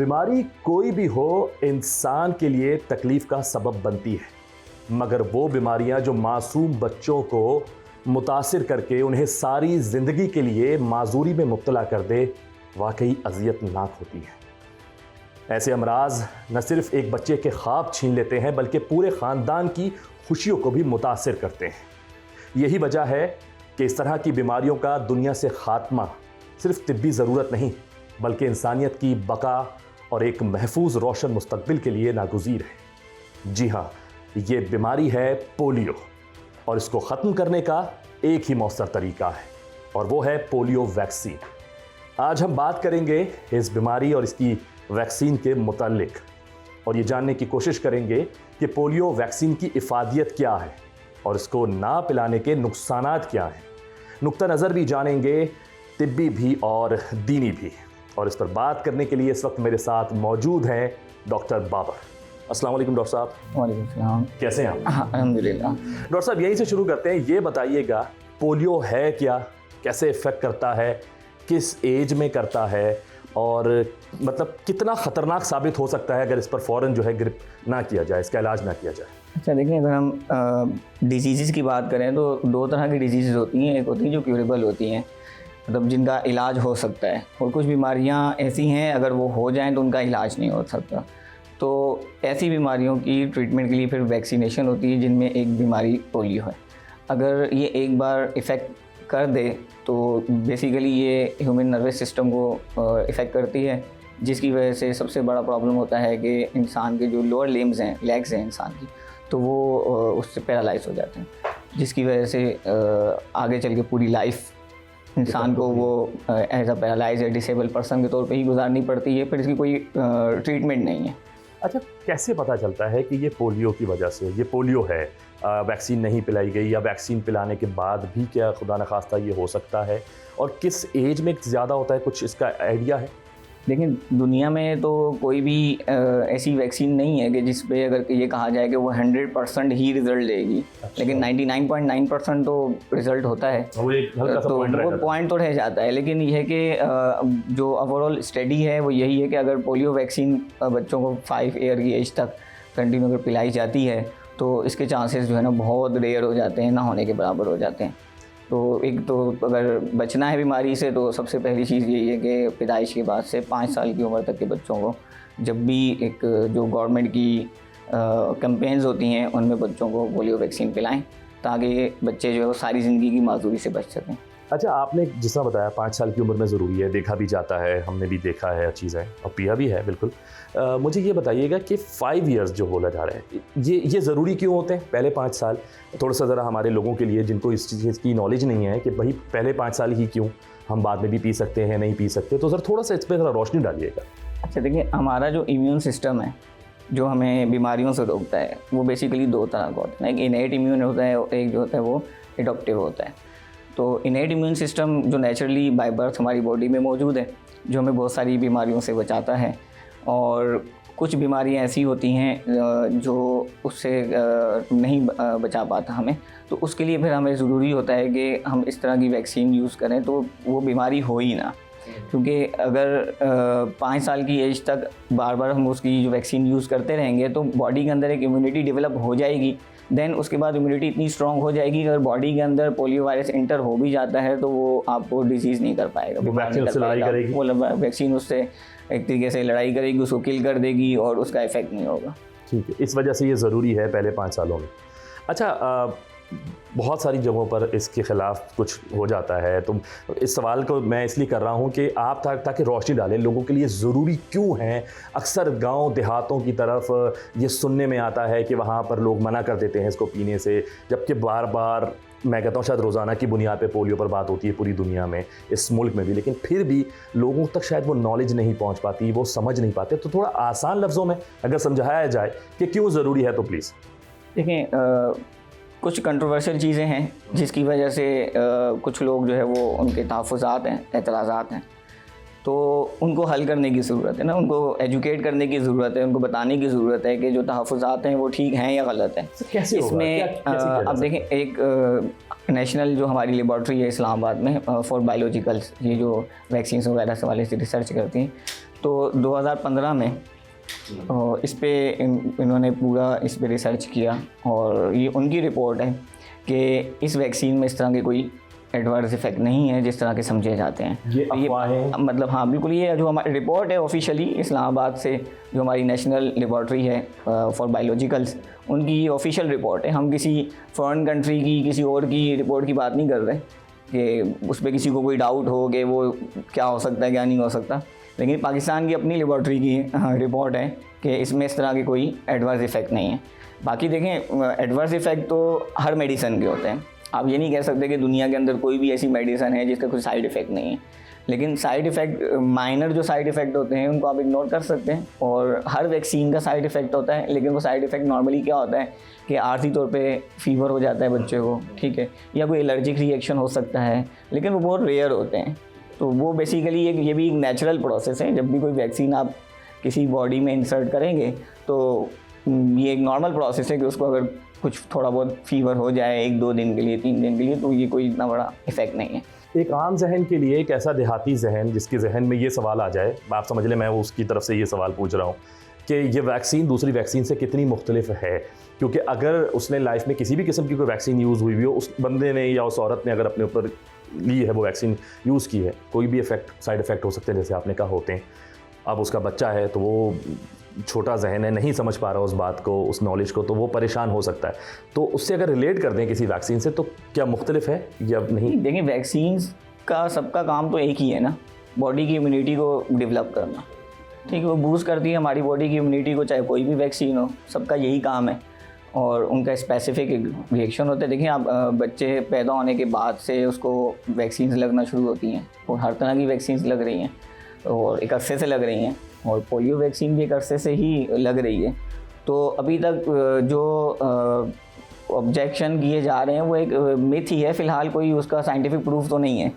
बीमारी कोई भी हो इंसान के लिए तकलीफ का सबब बनती है, मगर वो बीमारियां जो मासूम बच्चों को मुतासिर करके उन्हें सारी ज़िंदगी के लिए माजूरी में मुब्तला कर दे, वाकई अज़ियतनाक होती है। ऐसे अमराज न सिर्फ एक बच्चे के ख्वाब छीन लेते हैं बल्कि पूरे ख़ानदान की खुशियों को भी मुतासिर करते हैं। यही वजह है कि इस तरह की बीमारियों का दुनिया से ख़ात्मा सिर्फ तिब्बी ज़रूरत नहीं बल्कि इंसानियत की बका और एक महफूज रोशन मुस्तकबिल के लिए नागुज़ीर है। जी हाँ, ये बीमारी है पोलियो, और इसको ख़त्म करने का एक ही मौसर तरीका है और वो है पोलियो वैक्सीन। आज हम बात करेंगे इस बीमारी और इसकी वैक्सीन के मुताल्लिक और ये जानने की कोशिश करेंगे कि पोलियो वैक्सीन की इफ़ादियत क्या है और इसको ना पिलाने के नुकसानात क्या हैं। नुक्ता नज़र भी जानेंगे, तिब्बी भी और दीनी भी। और इस पर बात करने के लिए इस वक्त मेरे साथ मौजूद हैं डॉक्टर बाबर। अस्सलाम वालेकुम डॉक्टर साहब। वालेकुम सलाम। कैसे हैं आप? अल्हम्दुलिल्लाह। डॉक्टर साहब, यहीं से शुरू करते हैं। ये बताइएगा पोलियो है क्या, कैसे इफ़ेक्ट करता है, किस एज में करता है और मतलब कितना ख़तरनाक साबित हो सकता है अगर इस पर फ़ौरन जो है ग्रिप ना किया जाए, इसका इलाज ना किया जाए। अच्छा देखिए, अगर हम डिजीज़ की बात करें तो दो तरह की डिजीज़ होती हैं। एक होती है जो क्यूरेबल होती हैं, मतलब जिनका इलाज हो सकता है, और कुछ बीमारियां ऐसी हैं अगर वो हो जाएं तो उनका इलाज नहीं हो सकता। तो ऐसी बीमारियों की ट्रीटमेंट के लिए फिर वैक्सीनेशन होती है, जिनमें एक बीमारी पोलियो है। अगर ये एक बार इफ़ेक्ट कर दे तो बेसिकली ये ह्यूमन नर्वस सिस्टम को इफ़ेक्ट करती है, जिसकी वजह से सबसे बड़ा प्रॉब्लम होता है कि इंसान के जो लोअर लिम्स हैं, लेग्स हैं इंसान की, तो वो उससे पैरालाइज हो जाते हैं, जिसकी वजह से आगे चल के पूरी लाइफ इंसान को वो एज अ पैरालाइज या डिसेबल पर्सन के तौर पे ही गुजारनी पड़ती है। फिर इसकी कोई ट्रीटमेंट नहीं है। अच्छा, कैसे पता चलता है कि ये पोलियो की वजह से ये पोलियो है, वैक्सीन नहीं पिलाई गई या वैक्सीन पिलाने के बाद भी क्या खुदा न खास्ता ये हो सकता है, और किस एज में ज़्यादा होता है, कुछ इसका आइडिया है? लेकिन दुनिया में तो कोई भी ऐसी वैक्सीन नहीं है कि जिस पे अगर ये कहा जाए कि वो 100% ही रिज़ल्ट देगी। अच्छा। लेकिन 99.9% तो रिज़ल्ट होता है। वो एक हल्का सा तो पॉइंट वो पॉइंट तो रह जाता है। लेकिन यह है कि जो ओवरऑल स्टडी है वो यही है कि अगर पोलियो वैक्सीन बच्चों को 5 ईयर की एज तक कंटिन्यू अगर पिलाई जाती है तो इसके चांसेस जो है ना बहुत रेयर हो जाते हैं, ना होने के बराबर हो जाते हैं। तो एक तो अगर बचना है बीमारी से तो सबसे पहली चीज़ यही है कि पैदाइश के बाद से 5 साल की उम्र तक के बच्चों को जब भी एक जो गवर्नमेंट की कैंपेन्स होती हैं उनमें बच्चों को पोलियो वैक्सीन पिलाएं, ताकि बच्चे जो है वो सारी ज़िंदगी की माजूरी से बच सकें। अच्छा, आपने जिस बताया 5 साल की उम्र में ज़रूरी है, देखा भी जाता है, हमने भी देखा है चीज़ें और पिया भी है बिल्कुल। मुझे ये बताइएगा कि 5 इयर्स जो बोला जा रहा है, ये ज़रूरी क्यों होते हैं पहले 5 साल? थोड़ा सा ज़रा हमारे लोगों के लिए जिनको इस चीज़ की नॉलेज नहीं है कि भाई पहले 5 साल ही क्यों, हम बाद में भी पी सकते हैं, नहीं पी सकते, तो सर थोड़ा सा इस पर ज़रा रोशनी डालिएगा। अच्छा देखिए, हमारा जो इम्यून सिस्टम है जो हमें बीमारियों से रोकता है वो बेसिकली 2 तरह का होता है। एक इनेट इम्यून होता है, एक जो होता है वो एडॉप्टिव होता है। तो इनेट इम्यून सिस्टम जो नेचुरली बाय बर्थ हमारी बॉडी में मौजूद है, जो हमें बहुत सारी बीमारियों से बचाता है, और कुछ बीमारियां ऐसी होती हैं जो उससे नहीं बचा पाता हमें। तो उसके लिए फिर हमें ज़रूरी होता है कि हम इस तरह की वैक्सीन यूज़ करें तो वो बीमारी हो ही ना। क्योंकि अगर 5 साल की एज तक बार बार हम उसकी जो वैक्सीन यूज़ करते रहेंगे तो बॉडी के अंदर एक इम्यूनिटी डेवलप हो जाएगी। देन उसके बाद इम्यूनिटी इतनी स्ट्रॉन्ग हो जाएगी कि अगर बॉडी के अंदर पोलियो वायरस इंटर हो भी जाता है तो वो आपको डिजीज़ नहीं कर पाएगा, बीमार नहीं कर पाएगा। वो वैक्सीन उससे एक तरीके से लड़ाई करेगी, उसको किल कर देगी और उसका इफेक्ट नहीं होगा। ठीक है, इस वजह से ये ज़रूरी है पहले 5 सालों में। अच्छा, बहुत सारी जगहों पर इसके ख़िलाफ़ कुछ हो जाता है, तो इस सवाल को मैं इसलिए कर रहा हूँ कि आप ताकि रोशनी डालें लोगों के लिए ज़रूरी क्यों है। अक्सर गांव देहातों की तरफ ये सुनने में आता है कि वहाँ पर लोग मना कर देते हैं इसको पीने से, जबकि बार बार मैं कहता हूँ शायद रोज़ाना की बुनियाद पे पोलियो पर बात होती है पूरी दुनिया में, इस मुल्क में भी, लेकिन फिर भी लोगों तक शायद वो नॉलेज नहीं पहुँच पाती, वो समझ नहीं पाते। तो थोड़ा आसान लफ्ज़ों में अगर समझाया जाए कि क्यों ज़रूरी है तो प्लीज़। देखें, कुछ कंट्रोवर्शियल चीज़ें हैं जिसकी वजह से कुछ लोग जो है वो उनके तहफ़्फ़ुज़ात हैं, एतराज़ात हैं, तो उनको हल करने की ज़रूरत है ना, उनको एजुकेट करने की ज़रूरत है, उनको बताने की ज़रूरत है कि जो तहफ़्फ़ुज़ात हैं वो ठीक हैं या गलत हैं। कैसे इसमें अब देखें, एक नेशनल जो हमारी लेबॉर्ट्री है इस्लामाबाद में फॉर बायोलॉजिकल्स, ये जो वैक्सीन वगैरह से वाले से रिसर्च करती हैं, तो 2015 में इस पे इन्होंने पूरा इस पे रिसर्च किया और ये उनकी रिपोर्ट है कि इस वैक्सीन में इस तरह के कोई एडवर्स इफेक्ट नहीं है जिस तरह के समझे जाते हैं। ये मतलब हाँ बिल्कुल, ये जो हमारी रिपोर्ट है ऑफिशियली इस्लामाबाद से, जो हमारी नेशनल लेबॉर्ट्री है फॉर बायोलॉजिकल्स, उनकी ऑफिशियल रिपोर्ट है। हम किसी फॉरेन कंट्री की किसी और की रिपोर्ट की बात नहीं कर रहे कि उस पर किसी को कोई डाउट हो कि वो क्या हो सकता है क्या नहीं हो सकता, लेकिन पाकिस्तान की अपनी लेबॉर्ट्री की रिपोर्ट है कि इसमें इस तरह के कोई एडवर्स इफेक्ट नहीं है। बाकी देखें, एडवर्स इफेक्ट तो हर मेडिसन के होते हैं। आप ये नहीं कह सकते कि दुनिया के अंदर कोई भी ऐसी मेडिसन है जिसका कोई साइड इफ़ेक्ट नहीं है, लेकिन साइड इफ़ेक्ट माइनर जो साइड इफ़ेक्ट होते हैं उनको आप इग्नोर कर सकते हैं। और हर वैक्सीन का साइड इफ़ेक्ट होता है, लेकिन वो साइड इफ़ेक्ट नॉर्मली क्या होता है कि आर्जी तौर पे फीवर हो जाता है बच्चे को, ठीक है, या कोई एलर्जिक रिएक्शन हो सकता है, लेकिन वो बहुत रेयर होते हैं। तो वो बेसिकली ये भी एक नेचुरल प्रोसेस है। जब भी कोई वैक्सीन आप किसी बॉडी में इंसर्ट करेंगे तो ये एक नॉर्मल प्रोसेस है कि उसको अगर कुछ थोड़ा बहुत फीवर हो जाए 1-2 दिन के लिए, 3 दिन के लिए, तो ये कोई इतना बड़ा इफेक्ट नहीं है। एक आम जहन के लिए, एक ऐसा देहाती जहन जिसके जहन में ये सवाल आ जाए, आप समझ लें मैं उसकी तरफ से ये सवाल पूछ रहा हूँ कि ये वैक्सीन दूसरी वैक्सीन से कितनी मुख्तलिफ है। क्योंकि अगर उसने लाइफ में किसी भी किस्म की कोई वैक्सीन यूज़ हुई हो, उस बंदे ने या उस औरत ने अगर अपने ऊपर ली है वो वैक्सीन यूज़ की है, कोई भी साइड इफ़ेक्ट हो सकते हैं जैसे आपने कहा होते हैं। अब उसका बच्चा है तो वो छोटा जहन है, नहीं समझ पा रहा उस बात को, उस नॉलेज को, तो वो परेशान हो सकता है। तो उससे अगर रिलेट कर दें किसी वैक्सीन से तो क्या मुख्तलिफ है या नहीं? देखिए, वैक्सीन का सबका काम तो एक ही है ना, बॉडी की इम्यूनिटी को डेवलप करना, ठीक है। वो बूस्ट करती है हमारी बॉडी की इम्यूनिटी को, चाहे कोई भी वैक्सीन हो, सबका यही काम है। और उनका स्पेसिफिक रिएक्शन होता है। देखिए, आप बच्चे पैदा होने के बाद से उसको वैक्सीन लगना शुरू होती हैं, और हर तरह की वैक्सीन लग रही हैं और एक अरसे से लग रही हैं, और पोलियो वैक्सीन भी एक अरसे से ही लग रही है। तो अभी तक जो ऑब्जेक्शन किए जा रहे हैं वो एक मिथ ही है, फ़िलहाल कोई उसका साइंटिफिक प्रूफ तो नहीं है।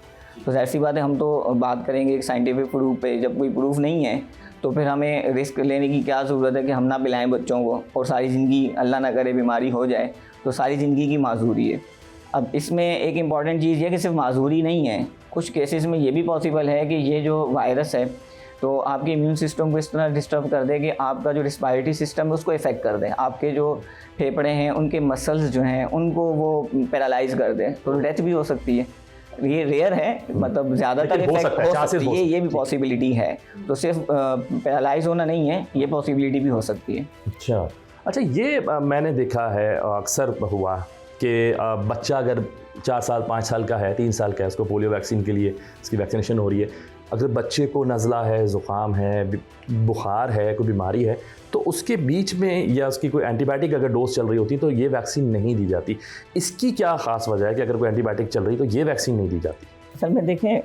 तो जाहिर सी बात है, हम तो बात करेंगे एक साइंटिफिक प्रूफ पे। जब कोई प्रूफ नहीं है तो फिर हमें रिस्क लेने की क्या ज़रूरत है कि हम ना पिलाएं बच्चों को, और सारी ज़िंदगी अल्लाह ना करे बीमारी हो जाए तो सारी ज़िंदगी की माजूरी है। अब इसमें एक इम्पॉर्टेंट चीज़ ये कि सिर्फ माजूरी नहीं है, कुछ केसेस में ये भी पॉसिबल है कि ये जो वायरस है तो आपके इम्यून सिस्टम को इस तरह डिस्टर्ब कर दे कि आपका जो रिस्पायरेटरी सिस्टम है उसको इफेक्ट कर दे, आपके जो फेफड़े हैं उनके मसल्स जो हैं उनको वो पैरालाइज कर दे, तो डेथ भी हो सकती है। ये रेयर है, मतलब ज़्यादातर इफेक्ट हो सकती है, ये भी पॉसिबिलिटी है। तो सिर्फ पैरालाइज होना नहीं है, ये पॉसिबिलिटी भी हो सकती है। अच्छा, ये मैंने देखा है अक्सर हुआ कि बच्चा अगर 4 साल 5 साल का है, 3 साल का है, उसको पोलियो वैक्सीन के लिए इसकी वैक्सीनेशन हो रही है। अगर बच्चे को नज़ला है, ज़ुकाम है, बुखार है, कोई बीमारी है, तो उसके बीच में या उसकी कोई एंटीबायोटिक अगर डोज चल रही होती तो ये वैक्सीन नहीं दी जाती। इसकी क्या ख़ास वजह है कि अगर कोई एंटीबायोटिक चल रही तो ये वैक्सीन नहीं दी जाती? असल में देखें,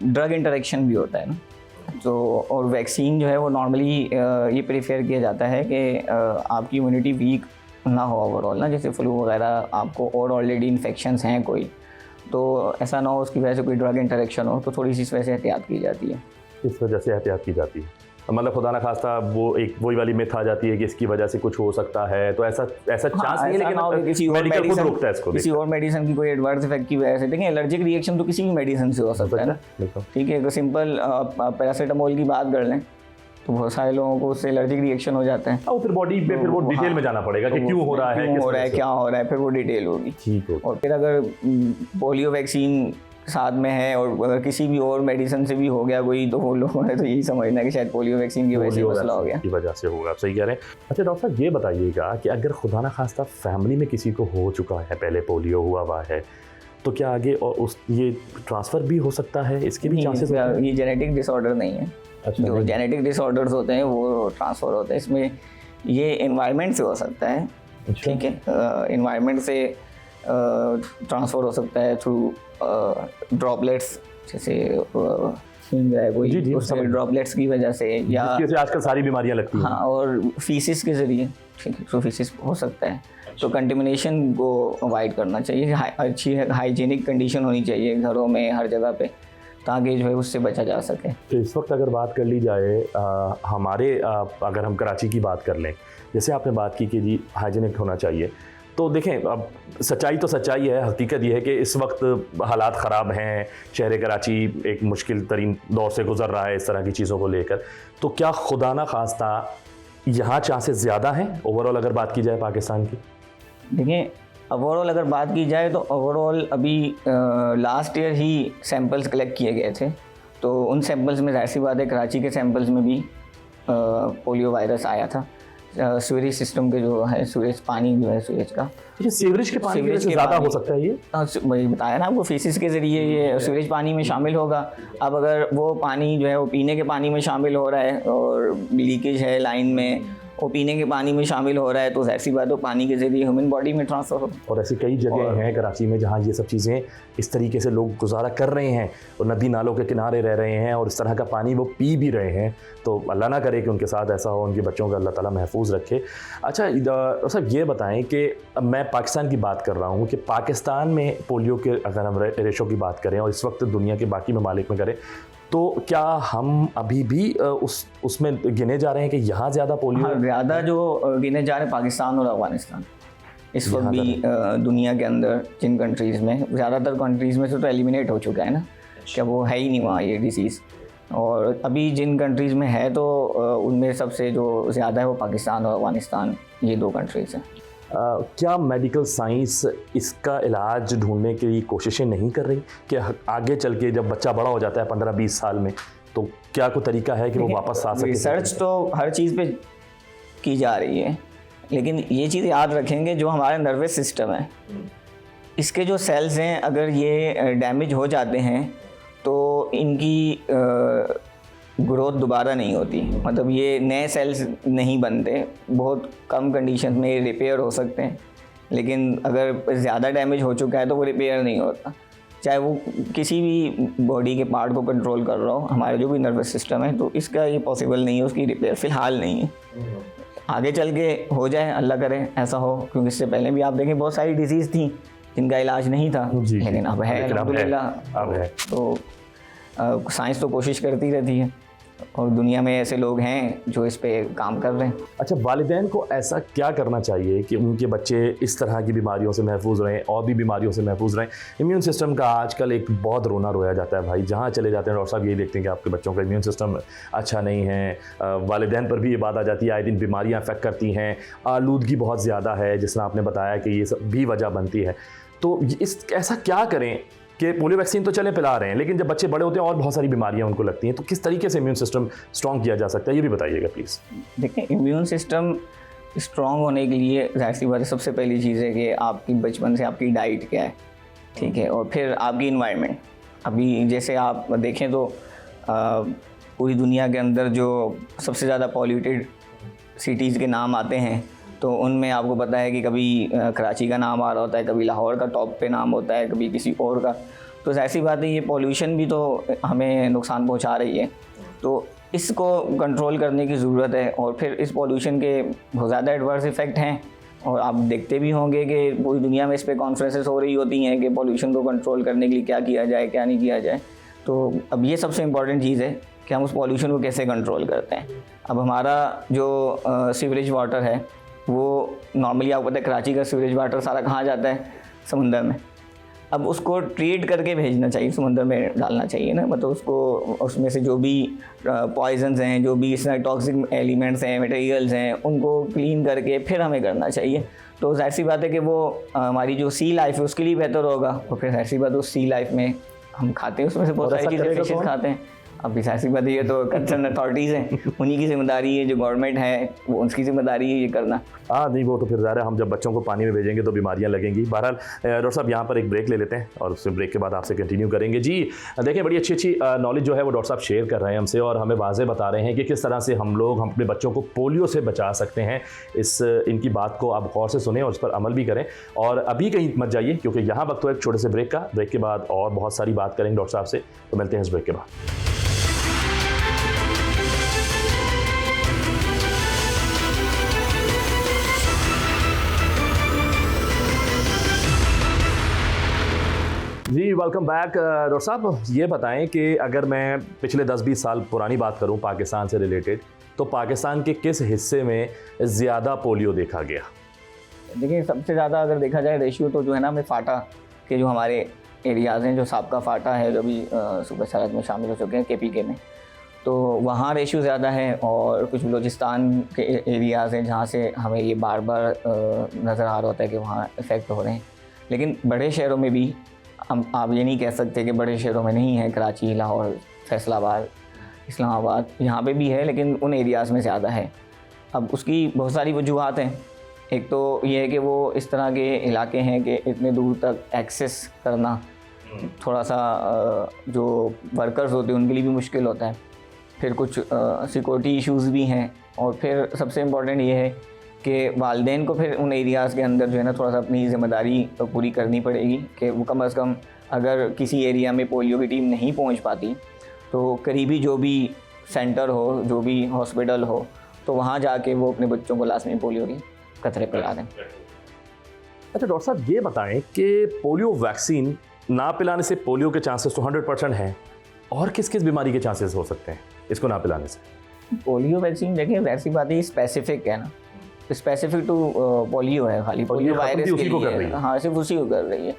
ड्रग इंटरेक्शन भी होता है ना, तो और वैक्सीन जो है वो नॉर्मली ये प्रेफर किया जाता है कि आपकी इम्यूनिटी वीक ना हो ओवरऑल ना, जैसे फ्लू वगैरह आपको और ऑलरेडी इन्फेक्शंस हैं कोई, तो ऐसा ना हो उसकी वजह से कोई ड्रग इंटरेक्शन हो, तो थोड़ी सी इस वजह से एहतियात की जाती है। इस वजह से एहतियात की जाती है, मतलब खुदा ना खास्ता वो एक वही वाली मिथ आ जाती है कि इसकी वजह से कुछ हो सकता है, तो ऐसा चांस नहीं है, लेकिन किसी और मेडिकल खुद रोकता है इसको, किसी और मेडिसिन की कोई एडवर्स इफेक्ट की वजह से। देखिए, एलर्जिक रिएक्शन तो किसी भी मेडिसिन से हो सकता है ना, ठीक है। तो सिंपल पैरासीटामोल की बात कर लें तो बहुत सारे लोगों को उससे एलर्जिक रिएक्शन हो जाता है, और फिर बॉडी पे फिर वो डिटेल में जाना पड़ेगा कि क्यों हो रहा है, क्या हो रहा है, फिर वो डिटेल होगी, ठीक है। और फिर अगर पोलियो वैक्सीन साथ में है और अगर किसी भी और मेडिसिन से भी हो गया कोई, तो वो लोगों ने तो यही समझना कि शायद पोलियो वैक्सीन की वजह से मसला हो गया, की वजह से होगा। सही कह रहे हैं। अच्छा डॉक्टर साहब, ये बताइएगा कि अगर खुदा ना खास्ता फैमिली में किसी को हो चुका है, पहले पोलियो हुआ है, तो क्या आगे और ये ट्रांसफ़र भी हो सकता है? इसके भी चांसेस? ये जेनेटिक डिसऑर्डर नहीं है। अच्छा, जो जेनेटिक डिसऑर्डर्स होते हैं वो ट्रांसफ़र होते हैं। इसमें ये एनवायरनमेंट से हो सकता है, ठीक है। एनवायरनमेंट से ट्रांसफ़र हो सकता है थ्रू ड्रॉपलेट्स, जैसे छीन जाए कोई, उससे ड्रॉपलेट्स की वजह से, या आजकल सारी बीमारियां लगती हैं। हाँ, और फीसिस के ज़रिए, ठीक है, तो फीसिस हो सकता है। तो कंटेमिनेशन को अवॉइड करना चाहिए, अच्छी हाइजीनिक कंडीशन होनी चाहिए घरों में, हर जगह पे, ताकि जो है उससे बचा जा सके। तो इस वक्त अगर बात कर ली जाए हमारे अगर हम कराची की बात कर लें, जैसे आपने बात की कि जी हाइजीनिक होना चाहिए, तो देखें, अब सच्चाई तो सच्चाई है, हकीकत यह है कि इस वक्त हालात ख़राब हैं, शहर कराची एक मुश्किल तरीन दौर से गुजर रहा है इस तरह की चीज़ों को लेकर। तो क्या खुदा ना खास्ता यहाँ चांसेस ज़्यादा हैं ओवरऑल अगर बात की जाए पाकिस्तान की? देखिए, ओवरऑल अगर बात की जाए तो ओवरऑल अभी लास्ट ईयर ही सैंपल्स कलेक्ट किए गए थे, तो उन सैंपल्स में ज़ाहिर सी बात है कराची के सैंपल्स में भी पोलियो वायरस आया था। सीवरेज सिस्टम के जो है, सीवरेज पानी जो है सीवरेज का, सीवरेज के पानी से ज़्यादा हो सकता है ये? वही बताया ना आपको, फीसिस के ज़रिए ये सीवरेज पानी में शामिल होगा। अब अगर वो पानी जो है वो पीने के पानी में शामिल हो रहा है और लीकेज है लाइन में, वो पीने के पानी में शामिल हो रहा है, तो ऐसी बात हो पानी के ज़रिए ह्यूमन बॉडी में ट्रांसफ़र हो। और ऐसी कई जगह हैं कराची में जहाँ ये सब चीज़ें इस तरीके से लोग गुजारा कर रहे हैं और नदी नालों के किनारे रह रहे हैं और इस तरह का पानी वो पी भी रहे हैं। तो अल्लाह ना करे कि उनके साथ ऐसा हो, उनके बच्चों का अल्लाह ताला महफूज रखे। अच्छा साहब, ये बताएं कि मैं पाकिस्तान की बात कर रहा हूँ कि पाकिस्तान में पोलियो के अगर हम रेशो की बात करें और इस वक्त दुनिया के बाकी ममालिक में करें, तो क्या हम अभी भी उसमें गिने जा रहे हैं कि यहाँ ज़्यादा पोलियो? हाँ, ज़्यादा जो गिने जा रहे हैं पाकिस्तान और अफगानिस्तान इस वक्त भी दुनिया के अंदर जिन कंट्रीज़ में, ज़्यादातर कंट्रीज़ में से तो एलिमिनेट हो चुका है ना, क्या वो है ही नहीं वहाँ ये डिसीज़। और अभी जिन कंट्रीज़ में है तो उनमें सबसे जो ज़्यादा है वो पाकिस्तान और अफगानिस्तान, ये दो कंट्रीज़ हैं। क्या मेडिकल साइंस इसका इलाज ढूंढने की कोशिशें नहीं कर रही कि आगे चल के जब बच्चा बड़ा हो जाता है 15-20 साल में, तो क्या कोई तरीका है कि वो वापस आ सके? रिसर्च तो हर चीज़ पे की जा रही है, लेकिन ये चीज़ याद रखेंगे जो हमारा नर्वस सिस्टम है, इसके जो सेल्स हैं अगर ये डैमेज हो जाते हैं तो इनकी ग्रोथ दोबारा नहीं होती, मतलब ये नए सेल्स नहीं बनते, बहुत कम कंडीशन में रिपेयर हो सकते हैं, लेकिन अगर ज़्यादा डैमेज हो चुका है तो वो रिपेयर नहीं होता, चाहे वो किसी भी बॉडी के पार्ट को कंट्रोल कर रहा हो। हमारा जो भी नर्वस सिस्टम है, तो इसका ये पॉसिबल नहीं है, उसकी रिपेयर फ़िलहाल नहीं है। आगे चल के हो जाए, अल्लाह करे ऐसा हो, क्योंकि इससे पहले भी आप देखें बहुत सारी डिजीज़ थी जिनका इलाज नहीं था, लेकिन अब है अल्हम्दुलिल्लाह। अब है तो साइंस तो कोशिश करती रहती है और दुनिया में ऐसे लोग हैं जो इस पे काम कर रहे हैं। अच्छा, वालिदैन को ऐसा क्या करना चाहिए कि उनके बच्चे इस तरह की बीमारियों से महफूज रहें और भी बीमारियों से महफूज रहें? इम्यून सिस्टम का आजकल एक बहुत रोना रोया जाता है भाई, जहाँ चले जाते हैं डॉक्टर साहब यही देखते हैं कि आपके बच्चों का इम्यून सिस्टम अच्छा नहीं है। वालिदैन पर भी ये बात आ जाती है, आए दिन बीमारियाँ अफेक्ट करती हैं, आलूदगी बहुत ज़्यादा है, जिसमें आपने बताया कि ये सब भी वजह बनती है। तो ऐसा क्या करें कि पोलियो वैक्सीन तो चले पिला रहे हैं, लेकिन जब बच्चे बड़े होते हैं और बहुत सारी बीमारियां उनको लगती हैं, तो किस तरीके से इम्यून सिस्टम स्ट्रॉन्ग किया जा सकता है, ये भी बताइएगा प्लीज़। देखिए, इम्यून सिस्टम स्ट्रॉन्ग होने के लिए जाहिर सी बात है सबसे पहली चीज़ है कि आपकी बचपन से आपकी डाइट क्या है, ठीक है, और फिर आपकी इन्वायरमेंट। अभी जैसे आप देखें तो पूरी दुनिया के अंदर जो सबसे ज़्यादा पॉल्यूटेड सिटीज़ के नाम आते हैं, तो उनमें आपको पता है कि कभी कराची का नाम आ रहा होता है, कभी लाहौर का टॉप पे नाम होता है, कभी किसी और का। तो ऐसी बात है, ये पॉल्यूशन भी तो हमें नुकसान पहुंचा रही है, तो इसको कंट्रोल करने की ज़रूरत है। और फिर इस पॉल्यूशन के बहुत ज़्यादा एडवर्स इफ़ेक्ट हैं, और आप देखते भी होंगे कि पूरी दुनिया में इस पर कॉन्फ्रेंसेस हो रही होती हैं कि पॉल्यूशन को कंट्रोल करने के लिए क्या किया जाए, क्या नहीं किया जाए। तो अब ये सबसे इम्पॉर्टेंट चीज़ है कि हम उस पॉल्यूशन को कैसे कंट्रोल करते हैं। अब हमारा जो सीवरेज वाटर है, वो नॉर्मली आपको पता है कराची का सीवरेज वाटर सारा कहाँ जाता है, समुंदर में। अब उसको ट्रीट करके भेजना चाहिए, समुंदर में डालना चाहिए ना, मतलब उसको उसमें से जो भी पॉइजन्स हैं, जो भी इसमें टॉक्सिक एलिमेंट्स हैं, मटेरियल्स हैं, उनको क्लीन करके फिर हमें करना चाहिए। तो जाहिर सी बात है कि वो हमारी जो सी लाइफ है उसके लिए बेहतर होगा। और फिर जाहिर सी बात है उस सी लाइफ में हम खाते हैं, उसमें से बहुत सारी चीज़ें फिशेस खाते हैं। अब ऐसी बात ये तो कंसर्न अथॉरिटीज़ हैं, उन्हीं की जिम्मेदारी है, जो गवर्नमेंट है वो उसकी जिम्मेदारी है ये करना। हाँ नहीं, वो तो फिर ज़ाहिर है हम जब बच्चों को पानी में भेजेंगे तो बीमारियां लगेंगी। बहरहाल डॉक्टर साहब यहाँ पर एक ब्रेक ले लेते हैं और उस ब्रेक के बाद आपसे कंटिन्यू करेंगे। जी देखें, बड़ी अच्छी नॉलेज जो है वो डॉक्टर साहब शेयर कर रहे हैं हमसे और हमें वाज़े बता रहे हैं कि किस तरह से हम लोग अपने बच्चों को पोलियो से बचा सकते हैं। इनकी बात को आप गौर से सुने और उस पर अमल भी करें। और अभी कहीं मत जाइए, क्योंकि यहाँ वक्त तो एक छोटे से ब्रेक का, ब्रेक के बाद और बहुत सारी बात करेंगे डॉक्टर साहब से। तो मिलते हैं इस ब्रेक के बाद। जी वेलकम बैक डॉक्टर साहब। ये बताएं कि अगर मैं पिछले 10-20 साल पुरानी बात करूं पाकिस्तान से रिलेटेड, तो पाकिस्तान के किस हिस्से में ज़्यादा पोलियो देखा गया? देखिए सबसे ज़्यादा अगर देखा जाए रेशियो तो जो है ना, हमें फाटा के जो हमारे एरियाज़ हैं, जो साबका फाटा है जो भी सूबा सरहद में शामिल हो चुके हैं KPK में, तो वहाँ रेशियो ज़्यादा है। और कुछ बलूचिस्तान के एरियाज़ हैं जहाँ से हमें ये बार बार नज़र आ रहा होता है कि वहाँ इफ़ेक्ट हो रहे हैं। लेकिन बड़े शहरों में भी हम आप ये नहीं कह सकते कि बड़े शहरों में नहीं है, कराची, लाहौर, फैसलाबाद, इस्लामाबाद, यहाँ पे भी है, लेकिन उन एरियाज़ में ज़्यादा है। अब उसकी बहुत सारी वजूहात हैं। एक तो ये है कि वो इस तरह के इलाके हैं कि इतने दूर तक एक्सेस करना थोड़ा सा जो वर्कर्स होते हैं उनके लिए भी मुश्किल होता है। फिर कुछ सिक्योरिटी इश्यूज़ भी हैं। और फिर सबसे इम्पॉर्टेंट ये है कि वालिदैन को फिर उन एरियाज़ के अंदर जो है ना थोड़ा सा अपनी ज़िम्मेदारी पूरी करनी पड़ेगी कि वो कम से कम अगर किसी एरिया में पोलियो की टीम नहीं पहुंच पाती तो करीबी जो भी सेंटर हो, जो भी हॉस्पिटल हो, तो वहाँ जाके वो अपने बच्चों को लाजमी पोलियो की कतरे पिला दें। अच्छा डॉक्टर साहब, ये बताएं कि पोलियो वैक्सीन ना पिलाने से पोलियो के चांसेस तो 100% हैं, और किस किस बीमारी के चांसेस हो सकते हैं इसको ना पिलाने से? पोलियो वैक्सीन देखिए वैसी बात है, स्पेसिफिक है ना, स्पेसिफिक टू पोलियो है, खाली पोलियो वायरस के लिए। हाँ, सिर्फ उसी को कर रही है।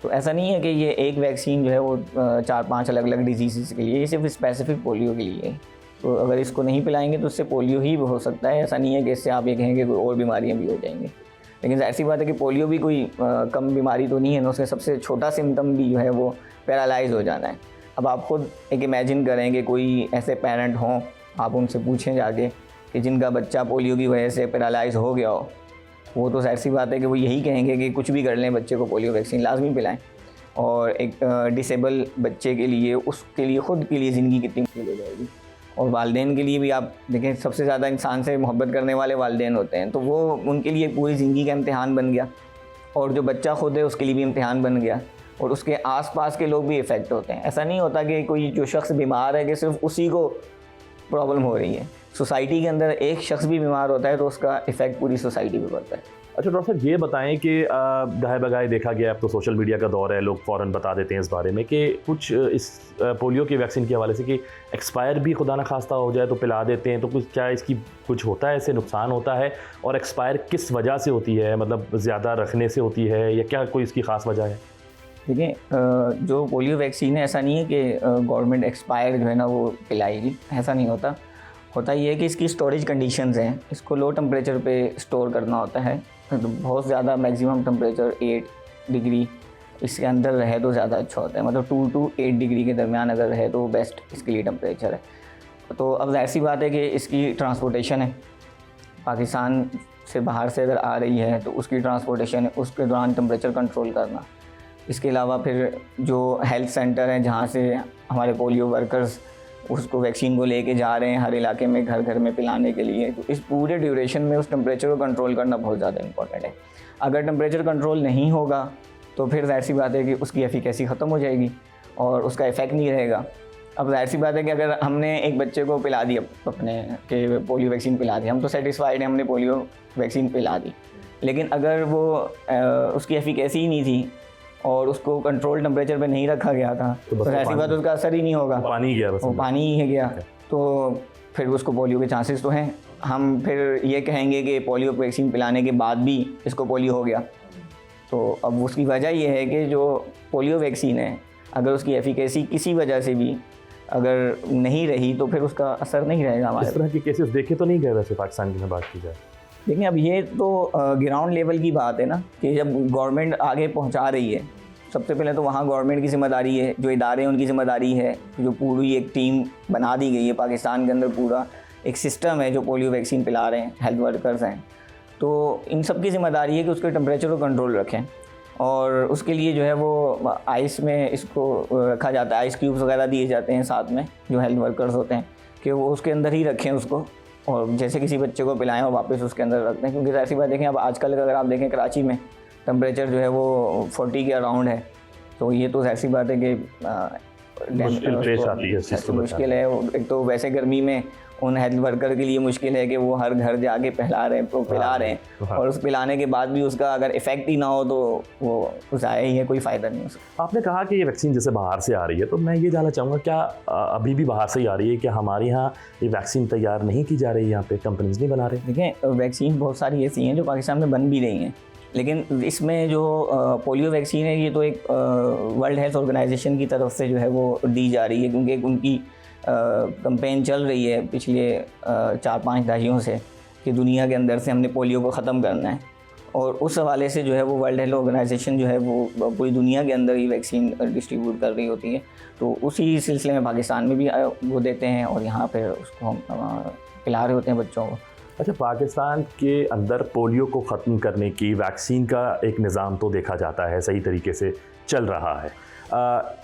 तो ऐसा नहीं है कि ये एक वैक्सीन जो है वो 4-5 अलग अलग डिजीज़ के लिए, ये सिर्फ स्पेसिफिक पोलियो के लिए है। तो अगर इसको नहीं पिलाएंगे तो उससे पोलियो ही हो सकता है। ऐसा नहीं है कि इससे आप ये कहेंगे कोई और बीमारियाँ भी हो जाएंगी। लेकिन ऐसी बात है कि पोलियो भी कोई कम बीमारी तो नहीं है ना, उसका सबसे छोटा सिम्टम भी जो है वो पैरालाइज हो जाना है। अब आप खुद एक इमेजिन करें कि कोई ऐसे पेरेंट हों, आप उनसे पूछें जाके कि जिनका बच्चा पोलियो की वजह से पैरालाइज हो गया हो, वो तो ऐसी बात है कि वो यही कहेंगे कि कुछ भी कर लें, बच्चे को पोलियो वैक्सीन लाजमी पिलाएं। और एक डिसेबल बच्चे के लिए, उसके लिए ख़ुद के लिए ज़िंदगी कितनी मुश्किल हो जाएगी। और वालिदैन के लिए भी आप देखें, सबसे ज़्यादा इंसान से मोहब्बत करने वाले वालिदैन होते हैं, तो वो उनके लिए पूरी ज़िंदगी का इम्तिहान बन गया। और जो बच्चा खुद है उसके लिए भी इम्तिहान बन गया। और उसके आसपास के लोग भी इफ़ेक्ट होते हैं। ऐसा नहीं होता कि कोई जो शख्स बीमार है कि सिर्फ उसी को प्रॉब्लम हो रही है। सोसाइटी के अंदर एक शख्स भी बीमार होता है तो उसका इफ़ेक्ट पूरी सोसाइटी पे पड़ता है। अच्छा डॉक्टर साहब, ये बताएं कि गाहे बगाए देखा गया, अब तो सोशल मीडिया का दौर है, लोग फ़ौरन बता देते हैं इस बारे में कि कुछ इस पोलियो की वैक्सीन के हवाले से कि एक्सपायर भी खुदा न खास्ता हो जाए तो पिला देते हैं, तो कुछ क्या इसकी कुछ होता है, इससे नुकसान होता है? और एक्सपायर किस वजह से होती है, मतलब ज़्यादा रखने से होती है या क्या कोई इसकी ख़ास वजह है? देखिए जो पोलियो वैक्सीन है, ऐसा नहीं है कि गवर्नमेंट एक्सपायर जो है ना वो पिलाएगी, ऐसा नहीं होता। होता ये है कि इसकी स्टोरेज कंडीशंस हैं, इसको लो टेम्परेचर पे स्टोर करना होता है। तो बहुत ज़्यादा मैक्सिमम टेम्परेचर 8 डिग्री इसके अंदर रहे तो ज़्यादा अच्छा होता है। मतलब 2 to 8 डिग्री के दरमियान अगर रहे तो बेस्ट इसके लिए टेम्परेचर है। तो अब ऐसी बात है कि इसकी ट्रांसपोर्टेशन है, पाकिस्तान से बाहर से अगर आ रही है तो उसकी ट्रांसपोर्टेशन है, उसके दौरान टेम्परेचर कंट्रोल करना। इसके अलावा फिर जो हेल्थ सेंटर हैं जहाँ से हमारे पोलियो वर्कर्स उसको वैक्सीन को लेके जा रहे हैं हर इलाके में, घर घर में पिलाने के लिए, तो इस पूरे ड्यूरेशन में उस टेम्परेचर को कंट्रोल करना बहुत ज़्यादा इंपॉर्टेंट है। अगर टेम्परेचर कंट्रोल नहीं होगा तो फिर जाहिर सी बात है कि उसकी एफिकेसी ख़त्म हो जाएगी और उसका इफ़ेक्ट नहीं रहेगा। अब जाहिर सी बात है कि अगर हमने एक बच्चे को पिला दी अपने के पोलियो वैक्सीन पिला दी, हम तो सेटिस्फाइड हैं, हमने पोलियो वैक्सीन पिला दी, लेकिन अगर वो उसकी एफिकेसी ही नहीं थी और उसको कंट्रोल टेम्परेचर पे नहीं रखा गया था तो ऐसी बात उसका असर ही नहीं होगा, पानी गया, बस वो पानी ही गया, तो फिर उसको पोलियो के चांसेस तो हैं। हम फिर ये कहेंगे कि पोलियो वैक्सीन पिलाने के बाद भी इसको पोलियो हो गया, तो अब उसकी वजह ये है कि जो पोलियो वैक्सीन है अगर उसकी एफिकेसी किसी वजह से भी अगर नहीं रही तो फिर उसका असर नहीं रहेगा हमारे। इस तरह के केसेस देखे तो नहीं गए वैसे पाकिस्तान की में बात की जाए? देखिए अब ये तो ग्राउंड लेवल की बात है ना, कि जब गवर्नमेंट आगे पहुंचा रही है, सबसे पहले तो वहाँ गवर्नमेंट की ज़िम्मेदारी है, जो इदारे हैं उनकी ज़िम्मेदारी है, जो पूरी एक टीम बना दी गई है पाकिस्तान के अंदर, पूरा एक सिस्टम है जो पोलियो वैक्सीन पिला रहे हैं, हेल्थ वर्कर्स हैं, तो इन सब की ज़िम्मेदारी है कि उसके टेम्परेचर को कंट्रोल रखें। और उसके लिए जो है वो आइस में इसको रखा जाता है, आइस क्यूब्स वगैरह दिए जाते हैं साथ में जो हेल्थ वर्कर्स होते हैं, कि वो उसके अंदर ही रखें उसको, और जैसे किसी बच्चे को पिलाएं और वापस उसके अंदर रखते हैं। क्योंकि ऐसी बात देखें, अब आजकल अगर आप देखें कराची में टेम्परेचर जो है वो 40 के अराउंड है, तो ये तो ऐसी बात है कि मुश्किल है। एक तो वैसे गर्मी में उन हेल्थ वर्कर के लिए मुश्किल है कि वो हर घर जाके पिला रहे हैं, और उस पिलाने के बाद भी उसका अगर इफेक्ट ही ना हो तो वो ज़ाया ही है, कोई फ़ायदा नहीं उसका। आपने कहा कि ये वैक्सीन जैसे बाहर से आ रही है, तो मैं ये जानना चाहूँगा क्या अभी भी बाहर से ही आ रही है, क्या हमारे यहाँ ये वैक्सीन तैयार नहीं की जा रही है, यहाँ पे कंपनीज नहीं बना रहे? देखिए वैक्सीन बहुत सारी ऐसी हैं जो पाकिस्तान में बन भी रही हैं, लेकिन इसमें जो पोलियो वैक्सीन है, ये तो एक वर्ल्ड हेल्थ ऑर्गेनाइजेशन की तरफ से जो है वो दी जा रही है, क्योंकि उनकी कैंपेन चल रही है पिछले 4-5 दहाइयों से कि दुनिया के अंदर से हमने पोलियो को ख़त्म करना है। और उस हवाले से जो है वो वर्ल्ड हेल्थ ऑर्गेनाइजेशन जो है वो पूरी दुनिया के अंदर ही वैक्सीन डिस्ट्रीब्यूट कर रही होती है। तो उसी सिलसिले में पाकिस्तान में भी वो देते हैं और यहाँ फिर उसको हम पिला रहे होते हैं बच्चों को। अच्छा, पाकिस्तान के अंदर पोलियो को ख़त्म करने की वैक्सीन का एक निज़ाम तो देखा जाता है सही तरीके से चल रहा है,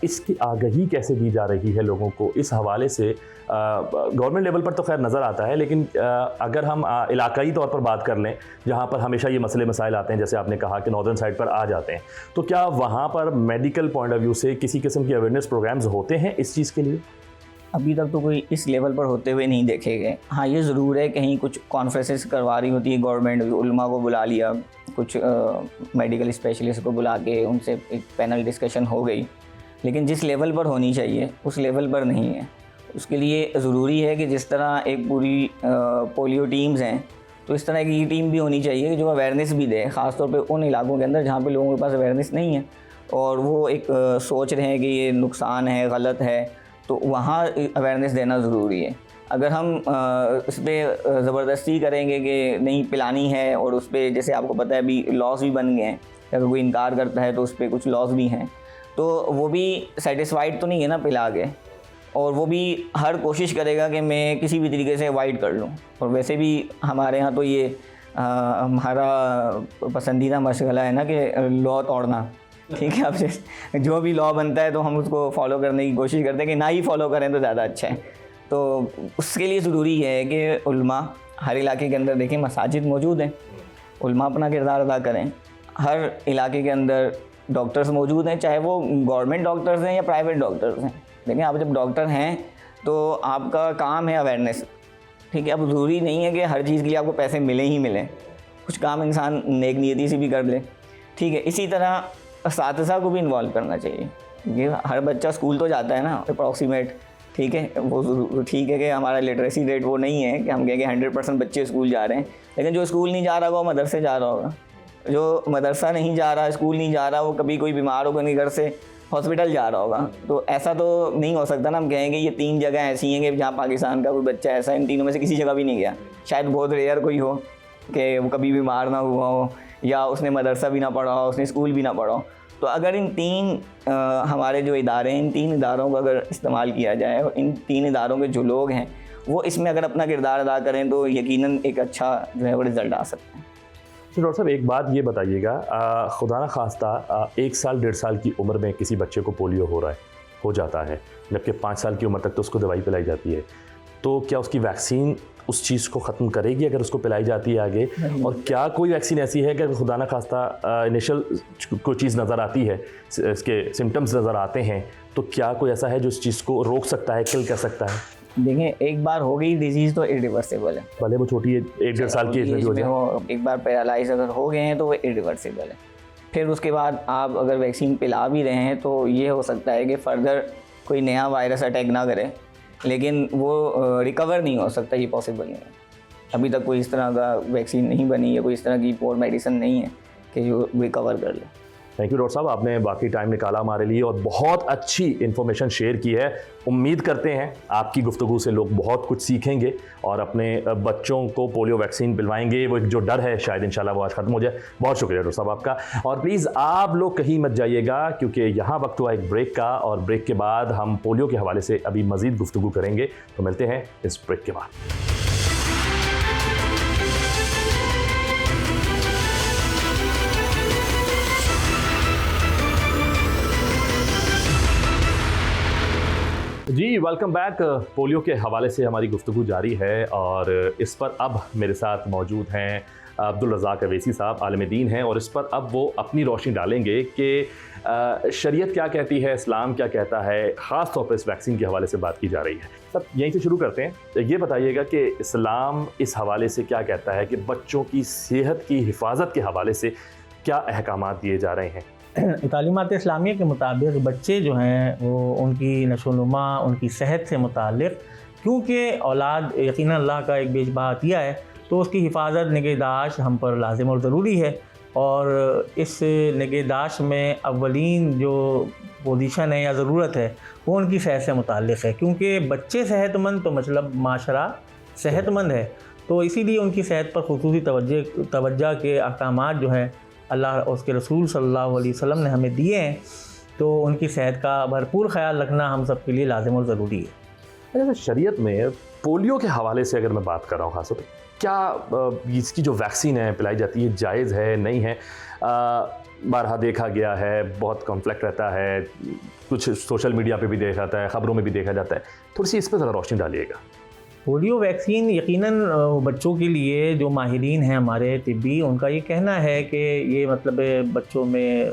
इसकी आगाही कैसे दी जा रही है लोगों को? इस हवाले से गवर्नमेंट लेवल पर तो खैर नज़र आता है, लेकिन अगर हम इलाकाई तौर पर बात कर लें जहाँ पर हमेशा ये मसले मसाइल आते हैं, जैसे आपने कहा कि नॉर्दर्न साइड पर आ जाते हैं, तो क्या वहाँ पर मेडिकल पॉइंट ऑफ व्यू से किसी किस्म की अवेयरनेस प्रोग्राम्स होते हैं इस चीज़ के लिए? अभी तक तो कोई इस लेवल पर होते हुए नहीं देखे गए। हाँ, ये ज़रूर है कहीं कुछ कॉन्फ्रेंसेस करवा रही होती है गवर्नमेंट, उलमा को बुला लिया, कुछ मेडिकल स्पेशलिस्ट को बुला के उनसे एक पैनल डिस्कशन हो गई, लेकिन जिस लेवल पर होनी चाहिए उस लेवल पर नहीं है। उसके लिए ज़रूरी है कि जिस तरह एक पूरी पोलियो टीम्स हैं, तो इस तरह की टीम भी होनी चाहिए जो अवेयरनेस भी दे, ख़ासतौर पे उन इलाकों के अंदर जहाँ पे लोगों के पास अवेयरनेस नहीं है और वो एक सोच रहे हैं कि ये नुकसान है, गलत है, तो वहाँ अवेयरनेस देना ज़रूरी है। अगर हम इस पर ज़बरदस्ती करेंगे कि नहीं पिलानी है, और उस पर जैसे आपको पता है अभी लॉस भी बन गए हैं, अगर कोई इनकार करता है तो उस पर कुछ लॉस भी हैं, तो वो भी सेटिस्फाइड तो नहीं है ना पिला के, और वो भी हर कोशिश करेगा कि मैं किसी भी तरीके से अवॉइड कर लूँ। और वैसे भी हमारे यहाँ तो ये हमारा पसंदीदा मशगला है ना कि लॉ तोड़ना, ठीक है। अब जो भी लॉ बनता है तो हम उसको फॉलो करने की कोशिश करते हैं कि ना ही फॉलो करें तो ज़्यादा अच्छा है। तो उसके लिए ज़रूरी है कि उल्मा हर इलाके के अंदर, देखें मसाजिद मौजूद हैं, उल्मा अपना किरदार अदा करें। हर इलाके के अंदर डॉक्टर्स मौजूद हैं, चाहे वो गवर्नमेंट डॉक्टर्स हैं या प्राइवेट डॉक्टर्स हैं। देखिए, आप जब डॉक्टर हैं तो आपका काम है अवेयरनेस, ठीक है। अब ज़रूरी नहीं है कि हर चीज़ के लिए आपको पैसे मिले ही मिले, कुछ काम इंसान नेक नियति से भी कर ले, ठीक है। इसी तरह असातिज़ा को भी इन्वॉल्व करना चाहिए, क्योंकि हर बच्चा स्कूल तो जाता है ना अप्रॉक्सीमेट, ठीक है। वो ठीक है कि हमारा लिटरेसी रेट वो नहीं है कि हम कहें कि 100% बच्चे स्कूल जा रहे हैं, लेकिन जो स्कूल नहीं जा रहा वो मदरसे जा रहा होगा, जो मदरसा नहीं जा रहा, स्कूल नहीं जा रहा, वो कभी कोई बीमार होगा नहीं, घर से हॉस्पिटल जा रहा होगा। तो ऐसा तो नहीं हो सकता ना हम कहेंगे ये 3 जगह ऐसी हैं कि जहाँ पाकिस्तान का कोई बच्चा ऐसा इन तीनों में से किसी जगह भी नहीं गया। शायद बहुत रेयर कोई हो कि वो कभी बीमार ना हुआ हो, या उसने मदरसा भी ना पढ़ा हो, उसने स्कूल भी ना पढ़ा हो। तो अगर इन 3 हमारे जो इदारे हैं, इन 3 इदारों का अगर इस्तेमाल किया जाए, और इन 3 इदारों के जो लोग हैं वो इसमें अगर अपना किरदार अदा करें, तो यकीनन एक अच्छा जो है वो रिज़ल्ट आ सकता है। तो डॉक्टर साहब, एक बात ये बताइएगा, खुदा न खास्ता 1 साल 1.5 साल की उम्र में किसी बच्चे को पोलियो हो जाता है, जबकि 5 साल की उम्र तक तो उसको दवाई पिलाई जाती है, तो क्या उसकी वैक्सीन उस चीज़ को ख़त्म करेगी अगर उसको पिलाई जाती है आगे? और क्या कोई वैक्सीन ऐसी है कि खुदा न खास्ता इनिशियल कोई चीज़ नज़र आती है, इसके सिम्टम्स नज़र आते हैं, तो क्या कोई ऐसा है जो इस चीज़ को रोक सकता है, किल कर सकता है? देखें, एक बार हो गई डिजीज़ तो इरिवर्सिबल है, भले वो छोटी है 1-1.5 साल की एज में भी हो जाए। एक बार पैरालाइज अगर हो गए हैं तो वो इरिवर्सिबल है। फिर उसके बाद आप अगर वैक्सीन पिला भी रहे हैं तो ये हो सकता है कि फ़र्दर कोई नया वायरस अटैक ना करे, लेकिन वो रिकवर नहीं हो सकता, ये पॉसिबल नहीं है। अभी तक कोई इस तरह का वैक्सीन नहीं बनी है, कोई इस तरह की और मेडिसिन नहीं है कि जो रिकवर कर ले। थैंक यू डॉक्टर साहब, आपने बाकी टाइम निकाला हमारे लिए और बहुत अच्छी इन्फॉर्मेशन शेयर की है। उम्मीद करते हैं आपकी गुफ्तगू से लोग बहुत कुछ सीखेंगे और अपने बच्चों को पोलियो वैक्सीन पिलवाएंगे। वो एक जो डर है शायद इंशाल्लाह वो आज ख़त्म हो जाए। बहुत शुक्रिया डॉक्टर साहब आपका, और प्लीज़ आप लोग कहीं मत जाइएगा क्योंकि यहाँ वक्त हुआ एक ब्रेक का, और ब्रेक के बाद हम पोलियो के हवाले से अभी मज़ीद गुफ्तगू करेंगे। तो मिलते हैं इस ब्रेक के बाद। जी, वेलकम बैक। पोलियो के हवाले से हमारी गुफ्तगू जारी है और इस पर अब मेरे साथ मौजूद हैं अब्दुल रज़ाक अवैसी साहब, आलिम दीन हैं, और इस पर अब वो अपनी रोशनी डालेंगे कि शरीयत क्या कहती है, इस्लाम क्या कहता है। ख़ास तौर पर इस वैक्सीन के हवाले से बात की जा रही है। सब यहीं से शुरू करते हैं। ये बताइएगा कि इस्लाम इस हवाले से क्या कहता है कि बच्चों की सेहत की हिफाजत के हवाले से क्या अहकामात दिए जा रहे हैं। तालीमात इस्लामिया के मुताबिक बच्चे जो हैं वो उनकी नशोनुमा, उनकी सेहत से मुतालिक, क्योंकि औलाद यकीनन अल्लाह का एक बेशबहा अतिया है, तो उसकी हिफाजत निगहदाश्त हम पर लाजिम और ज़रूरी है। और इस निगहदाश्त में अव्वलीन जो पोजीशन है या ज़रूरत है वो उनकी सेहत से मुताल्लिक़ है, क्योंकि बच्चे सेहतमंद तो मतलब माशरा सेहतमंद है। तो इसीलिए उनकी सेहत पर खुसूसी तवज्जो के अहकामात जो हैं अल्लाह और उसके रसूल सल्लल्लाहु अलैहि वसल्लम ने हमें दिए हैं, तो उनकी सेहत का भरपूर ख्याल रखना हम सब के लिए लाज़िम और ज़रूरी है। अच्छा, शरीयत में पोलियो के हवाले से अगर मैं बात कर रहा हूँ खास तौर पर, क्या इसकी जो वैक्सीन है पिलाई जाती है जायज़ है नहीं है? बारहा देखा गया है, बहुत कॉन्फ्लिक्ट रहता है, कुछ सोशल मीडिया पे भी देखा जाता है, ख़बरों में भी देखा जाता है, थोड़ी सी इस पर ज़रा रोशनी डालिएगा। पोलियो वैक्सीन यकीनन बच्चों के लिए जो माहिरीन हैं हमारे तिब्बी, उनका ये कहना है कि ये मतलब बच्चों में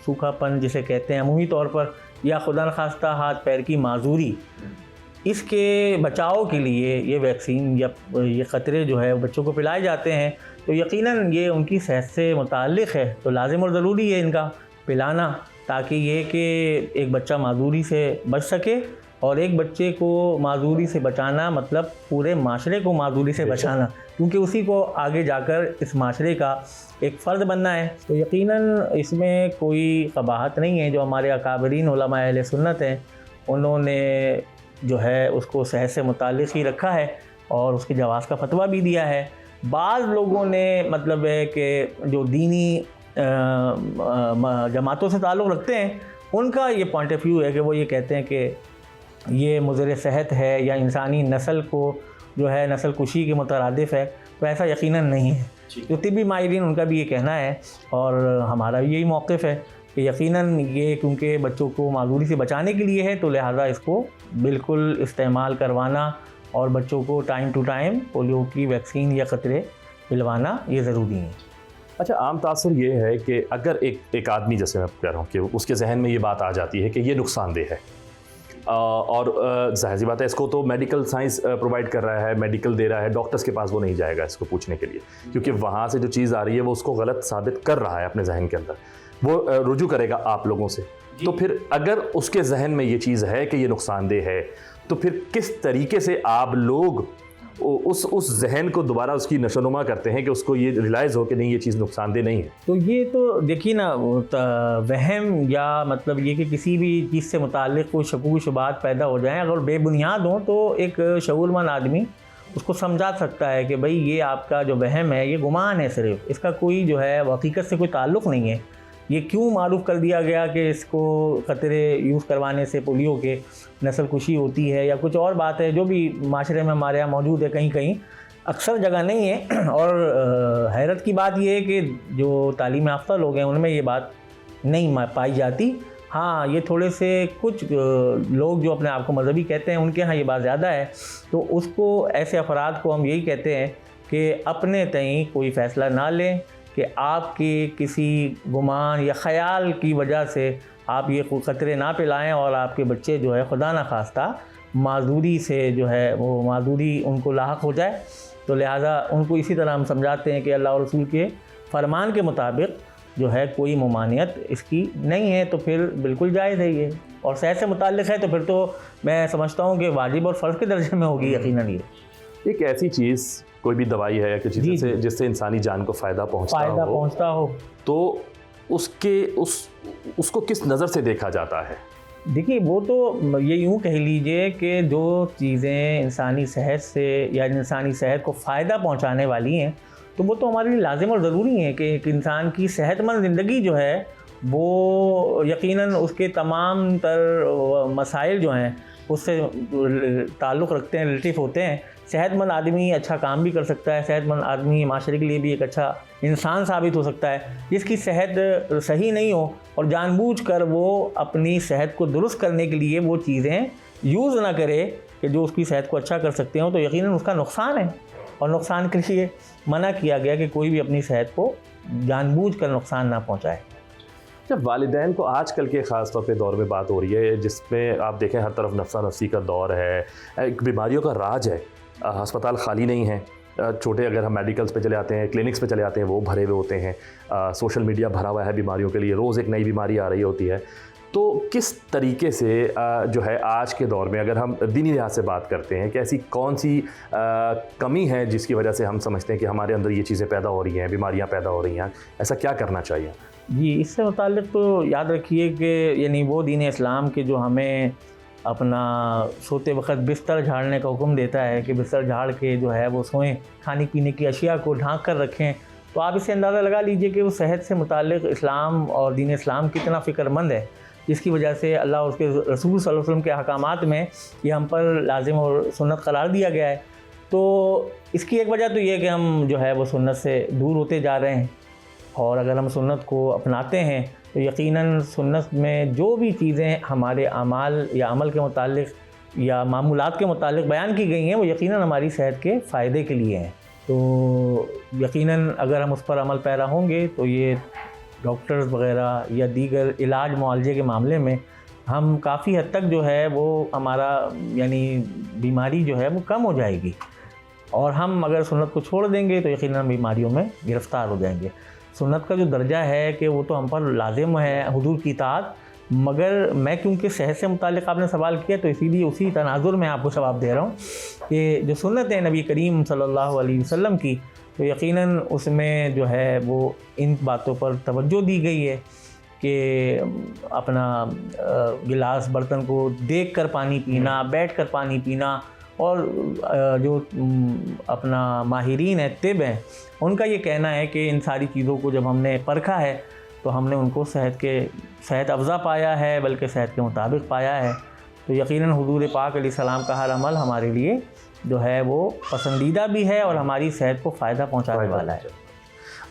सूखापन जिसे कहते हैं अमूमी तौर पर, या खुदा न खास्ता हाथ पैर की माजूरी, इसके बचाव के लिए ये वैक्सीन या ये ख़तरे जो है बच्चों को पिलाए जाते हैं। तो यकीनन ये उनकी सेहत से मुताल्लिक़ है, तो लाज़िम और ज़रूरी है इनका पिलाना, ताकि ये कि एक बच्चा माजूरी से बच सके। और एक बच्चे को माजूरी से बचाना मतलब पूरे माशरे को माजूरी से बचाना, क्योंकि उसी को आगे जाकर इस माशरे का एक फ़र्द बनना है। तो यकीनन इसमें कोई क़बाहत नहीं है। जो हमारे अकाबरीन उलमा अहले सुन्नत हैं उन्होंने जो है उसको सेहत से मुताल्लिक़ ही रखा है और उसके जवाज़ का फतवा भी दिया है। बाज़ लोगों ने मतलब है कि जो दीनी जमातों से ताल्लुक़ रखते हैं उनका ये पॉइंट ऑफ व्यू है कि वो ये कहते हैं कि ये मुज़र सेहत है या इंसानी नस्ल को जो है नस्ल कुशी के मुतरादिफ़ है, तो ऐसा यकीनन नहीं है। जो तिब्बी माहिरीन उनका भी ये कहना है और हमारा यही मौक़िफ़ है कि यकीनन ये क्योंकि बच्चों को माजूरी से बचाने के लिए है, तो लिहाजा इसको बिल्कुल इस्तेमाल करवाना और बच्चों को टाइम टू टाइम पोलियो की वैक्सीन या ख़तरे पिलवाना ये ज़रूरी है। अच्छा, आम तासुर ये है कि अगर एक आदमी, जैसे मैं कह रहा हूँ कि उसके जहन में ये बात आ जाती है कि ये नुकसानदेह है, और जाहिर सी बात है इसको तो मेडिकल साइंस प्रोवाइड कर रहा है, मेडिकल दे रहा है, डॉक्टर्स के पास वो नहीं जाएगा इसको पूछने के लिए, क्योंकि वहाँ से जो चीज़ आ रही है वो उसको गलत साबित कर रहा है अपने जहन के अंदर, वो रुजू करेगा आप लोगों से। तो फिर अगर उसके जहन में ये चीज़ है कि ये नुकसानदेह है, तो फिर किस तरीके से आप लोग उस जहन को दोबारा उसकी नशोनुमा करते हैं कि उसको ये रियलाइज़ हो कि नहीं ये चीज़ नुकसानदेह नहीं है? तो ये तो देखिए ना, वहम या मतलब ये कि किसी भी चीज़ से मुताल्लिक़ कोई शकूक शुबात पैदा हो जाएं, अगर बेबुनियाद हों, तो एक शऊरमंद आदमी उसको समझा सकता है कि भाई ये आपका जो वहम है ये गुमान है, सिर्फ इसका कोई जो है हकीकत से कोई ताल्लुक़ नहीं है। ये क्यों मारूफ़ कर दिया गया कि इसको ख़तरे यूज़ करवाने से पोलियो के नस्ल कुशी होती है या कुछ और बात है जो भी माशरे में हमारे यहाँ मौजूद है, कहीं कहीं अक्सर जगह नहीं है। और हैरत की बात यह है कि जो तालीम याफ्ता लोग हैं उनमें ये बात नहीं पाई जाती। हाँ, ये थोड़े से कुछ लोग जो अपने आप को मजहबी कहते हैं उनके यहाँ ये बात ज़्यादा है। तो उसको ऐसे अफराद को हम यही कहते हैं कि अपने तय कोई फ़ैसला ना लें कि आपकी किसी गुमान या ख़याल की वजह से आप ये ख़तरे ना पिलाएं और आपके बच्चे जो है खुदा न खास्ता माजूरी से जो है वो माजूरी उनको लाहक हो जाए। तो लिहाजा उनको इसी तरह हम समझाते हैं कि अल्लाह और रसूल के फरमान के मुताबिक जो है कोई ममानियत इसकी नहीं है, तो फिर बिल्कुल जायज़ है ये, और सेहत से मुताल्लिक़ है तो फिर तो मैं समझता हूँ कि वाजिब और फ़र्ज़ के दर्जे में होगी यकीनन। ये एक ऐसी चीज़ कोई भी दवाई है या किसी चीज़ से जिससे इंसानी जान को फ़ायदा पहुँचता हो तो उसको किस नज़र से देखा जाता है? देखिए, वो तो ये यूँ कह लीजिए कि जो चीज़ें इंसानी सेहत से या इंसानी सेहत को फ़ायदा पहुँचाने वाली हैं तो वो तो हमारे लिए लाजिम और ज़रूरी है कि एक इंसान की सेहतमंद ज़िंदगी जो है वो यकीनन उसके तमाम तर मसाइल जो हैं उससे ताल्लुक़ रखते हैं, रिलेटिव होते हैं। सेहतमंद आदमी अच्छा काम भी कर सकता है, सेहतमंद आदमी माशरे के लिए भी एक अच्छा इंसान साबित हो सकता है। जिसकी सेहत सही नहीं हो और जानबूझकर वो अपनी सेहत को दुरुस्त करने के लिए वो चीज़ें यूज़ ना करे कि जो उसकी सेहत को अच्छा कर सकते हो, तो यकीनन उसका नुकसान है, और नुकसान के लिए मना किया गया कि कोई भी अपनी सेहत को जानबूझकर नुकसान ना पहुँचाए। जब वालिदैन को आजकल के ख़ास तौर पे दौर में बात हो रही है जिसमें आप देखें हर तरफ नफ्सा नफ्सी का दौर है, एक बीमारियों का राज है, अस्पताल खाली नहीं है, छोटे अगर हम मेडिकल्स पे चले आते हैं, क्लिनिक्स पे चले आते हैं, वो भरे हुए होते हैं, सोशल मीडिया भरा हुआ है बीमारियों के लिए, रोज़ एक नई बीमारी आ रही होती है। तो किस तरीके से जो है आज के दौर में अगर हम दीनी लिहाज से बात करते हैं कि ऐसी कौन सी कमी है जिसकी वजह से हम समझते हैं कि हमारे अंदर ये चीज़ें पैदा हो रही हैं, बीमारियां पैदा हो रही हैं, ऐसा क्या करना चाहिए? जी, इससे मुताल्लिक़ तो याद रखिए कि यानी वो दीन इस्लाम के जो हमें अपना सोते वक्त बिस्तर झाड़ने का हुक्म देता है कि बिस्तर झाड़ के जो है वो सोएं, खाने पीने की अशिया को ढांक कर रखें, तो आप इससे अंदाज़ा लगा लीजिए कि वो सेहत से मुताल्लिक़ इस्लाम और दीन इस्लाम कितना फ़िक्रमंद है, जिसकी वजह से अल्लाह उसके रसूल सल्लल्लाहु अलैहि वसल्लम के अहकामात में ये हम पर लाजिम और सुन्नत करार दिया गया है। तो इसकी एक वजह तो ये है कि हम जो है वो सुन्नत से दूर होते जा रहे हैं, और अगर हम सुन्नत को अपनाते हैं तो यकीनन सुन्नत में जो भी चीज़ें हमारे अमाल या अमल के मुतालिक या मामूलात के मुतालिक बयान की गई हैं वो यकीनन हमारी सेहत के फ़ायदे के लिए हैं। तो यकीनन अगर हम उस पर अमल पैरा होंगे तो ये डॉक्टर्स वग़ैरह या दीगर इलाज मुआलजे के मामले में हम काफ़ी हद तक जो है वो हमारा यानी बीमारी जो है वो कम हो जाएगी, और हम अगर सुन्नत को छोड़ देंगे तो यकीनन बीमारियों में गिरफ़्तार हो जाएंगे। सुन्नत का जो दर्जा है कि वो तो हम पर लाजिम है हुजूर की इताअत, मगर मैं क्योंकि सेहत से मुताल्लिक़ आपने सवाल किया तो इसीलिए उसी तनाजुर में आपको जवाब दे रहा हूँ कि जो सुन्नत है नबी करीम सल्लल्लाहु अलैहि वसल्लम की, तो यकीनन उसमें जो है वो इन बातों पर तवज्जो दी गई है कि अपना गिलास बर्तन को देख कर पानी पीना, बैठ कर पानी पीना, और जो अपना माहिरीन है तिब हैं उनका ये कहना है कि इन सारी चीज़ों को जब हमने परखा है तो हमने उनको सेहत अफ़ज़ा पाया है, बल्कि सेहत के मुताबिक पाया है। तो यकीनन हुजूर पाक अलैहिस्सलाम का हर अमल हमारे लिए जो है वो पसंदीदा भी है और हमारी सेहत को फ़ायदा पहुँचाने वाला है।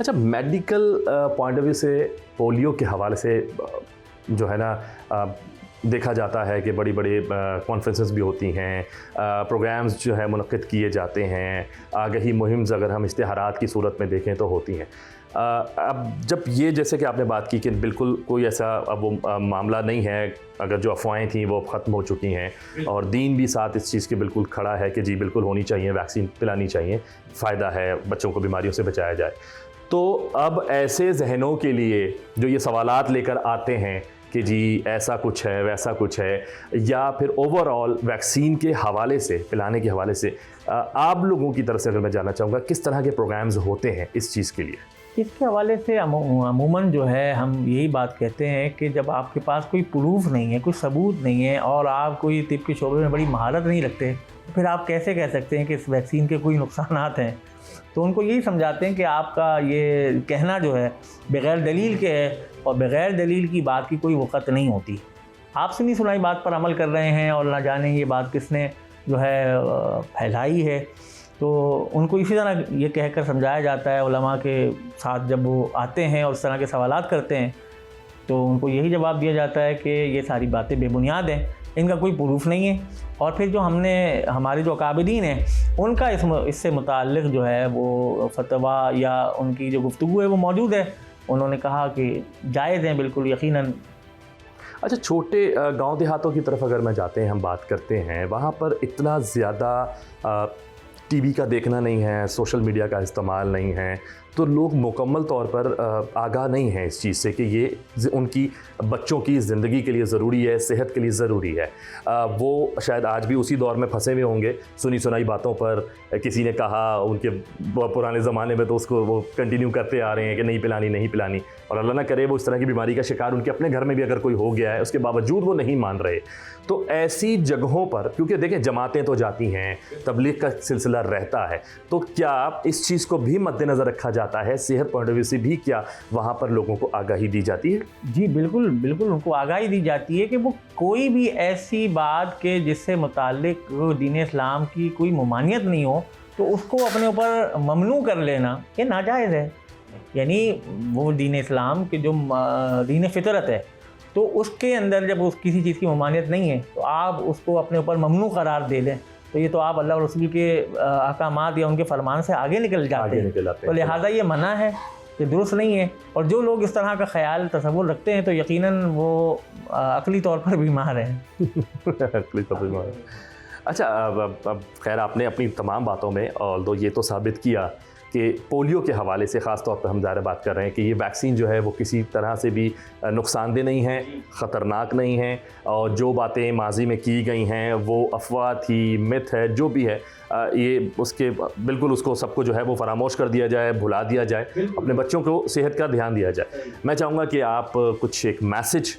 अच्छा, मेडिकल पॉइंट ऑफ व्यू से पोलियो के हवाले से जो है ना देखा जाता है कि बड़ी बड़ी कॉन्फ्रेंसेस भी होती हैं, प्रोग्राम्स जो है मुनक़्क़िद किए जाते हैं, आगाही मुहिम अगर हम इश्तिहारात की सूरत में देखें तो होती हैं। अब जब ये जैसे कि आपने बात की कि बिल्कुल कोई ऐसा अब वो मामला नहीं है, अगर जो अफवाहें थी वो ख़त्म हो चुकी हैं और दीन भी साथ इस चीज़ के बिल्कुल खड़ा है कि जी बिल्कुल होनी चाहिए, वैक्सीन पिलानी चाहिए, फ़ायदा है, बच्चों को बीमारियों से बचाया जाए। तो अब ऐसे जहनों के लिए जो ये सवालात लेकर आते हैं कि जी ऐसा कुछ है वैसा कुछ है, या फिर ओवरऑल वैक्सीन के हवाले से, पिलाने के हवाले से आप लोगों की तरफ से अगर मैं जानना चाहूँगा किस तरह के प्रोग्राम्स होते हैं इस चीज़ के लिए? इसके हवाले से अमूमन जो है हम यही बात कहते हैं कि जब आपके पास कोई प्रूफ नहीं है, कोई सबूत नहीं है और आप कोई तिब के शोबे में बड़ी महारत नहीं रखते, तो फिर आप कैसे कह सकते हैं कि इस वैक्सीन के कोई नुकसानात हैं। तो उनको यही समझाते हैं कि आपका ये कहना जो है बग़ैर दलील के है, और बग़ैर दलील की बात की कोई वक़्त नहीं होती। आप सुनी सुनाई बात पर अमल कर रहे हैं और ना जाने ये बात किसने जो है फैलाई है। तो उनको इसी तरह ये कहकर समझाया जाता है, उलमा के साथ जब वो आते हैं और इस तरह के सवालात करते हैं तो उनको यही जवाब दिया जाता है कि ये सारी बातें बेबुनियाद हैं, इनका कोई प्रूफ नहीं है। और फिर जो हमारे जो अकाबिरीन हैं उनका इससे मुताल्लिक़ जो है वो फतवा या उनकी जो गुफ्तगू है वो मौजूद है। उन्होंने कहा कि जायज़ हैं बिल्कुल यकीनन। अच्छा, छोटे गांव देहातों की तरफ अगर मैं जाते हैं, हम बात करते हैं, वहाँ पर इतना ज़्यादा टीवी का देखना नहीं है, सोशल मीडिया का इस्तेमाल नहीं है, तो लोग मुकम्मल तौर पर आगाह नहीं हैं इस चीज़ से कि ये उनकी बच्चों की ज़िंदगी के लिए ज़रूरी है, सेहत के लिए ज़रूरी है। वो शायद आज भी उसी दौर में फंसे हुए होंगे, सुनी सुनाई बातों पर किसी ने कहा, उनके पुराने ज़माने में तो उसको वो कंटिन्यू करते आ रहे हैं कि नहीं पिलानी नहीं पिलानी, और अल्लाह ना करे वो इस तरह की बीमारी का शिकार उनके अपने घर में भी अगर कोई हो गया है, उसके बावजूद वो नहीं मान रहे। तो ऐसी जगहों पर, क्योंकि देखें जमातें तो जाती हैं, तबलीग का सिलसिला रहता है, तो क्या इस चीज़ को भी मद्देनज़र रखा जाता है, सेहत पॉइंट ऑफ व्यू से भी क्या वहाँ पर लोगों को आगाही दी जाती है? जी बिल्कुल बिल्कुल, उनको आगाही दी जाती है कि वो कोई भी ऐसी बात के जिससे मुताल्लिक दीन इस्लाम की कोई ममानियत नहीं हो तो उसको अपने ऊपर ममनू कर लेना ये नाजायज़ है। यानी वो दीन इस्लाम के जो दीन फितरत है, तो उसके अंदर जब उस किसी चीज़ की ममानियत नहीं है तो आप उसको अपने ऊपर ममनू करार दे दें, तो ये तो आप अल्लाह और रसूल के अहकामात या उनके फरमान से आगे निकल जाते हैं। तो लिहाजा ये मना है, ये दुरुस्त नहीं है। और जो लोग इस तरह का ख्याल तसव्वुर रखते हैं तो यकीनन वो अक़ली तौर पर बीमार हैं। अक़ली तौर पर बीमार है। अच्छा, अब खैर आपने अपनी तमाम बातों में और ये तो साबित किया कि पोलियो के हवाले से ख़ास तौर पर हम ज़ाहिर बात कर रहे हैं कि ये वैक्सीन जो है वो किसी तरह से भी नुकसानदेह नहीं है, ख़तरनाक नहीं है, और जो बातें माजी में की गई हैं वो अफवाह थी, मिथ है, जो भी है ये उसके बिल्कुल उसको सबको जो है वो फरामोश कर दिया जाए, भुला दिया जाए, अपने बच्चों को सेहत का ध्यान दिया जाए। मैं चाहूँगा कि आप कुछ एक मैसेज